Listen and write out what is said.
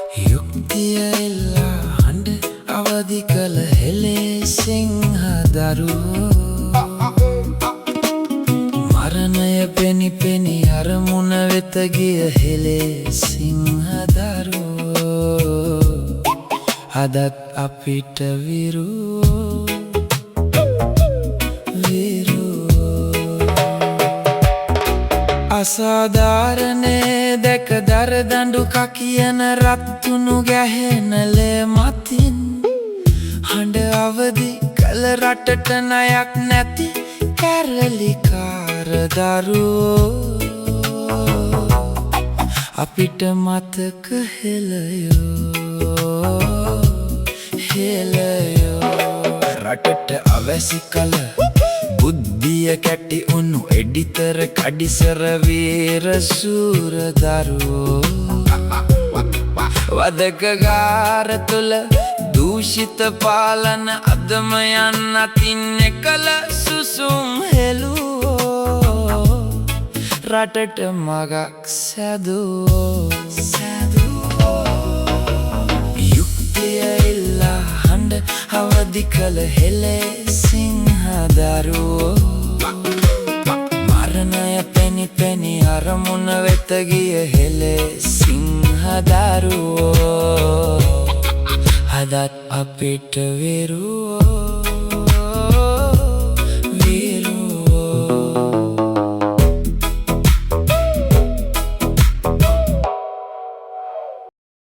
යුක්තිය එල්ලා හඬ අවදි කළ හෙළේ සිංහදරුවෝ මරණය පෙනි පෙනි අරමුණ වෙත ගිය හෙළේ සිංහදරුවෝ අදත් අපිට විරුවෝ අසාධාරණේ දැක දරදඬු කකියන රත්තුණු ගැහෙන ලේ මතින් හඬ අවදි කළ රටට ණයක් නැති කැරලිකාර දරුවෝ අපිට මතක හෙළයෝ රටට අවැසි කල බුද්ධිය කැටි උණු එඩිතර කඩිසර වීර සූර දරුවෝ වදකගාර තුළ දූෂිත පාලන අදම යන්න අතින් එකල සුසුම් හෙළුවෝ රටට මගක් සැදුවෝ යුක්තිය ඉල්ලා හඬ අවදි කළ හෙළේ සිංහදරුවෝ මරණය පෙනි පෙනි අරමුණ වෙත ගිය හෙළේ සිංහදරුවෝ අදත් අපිට විරුවෝ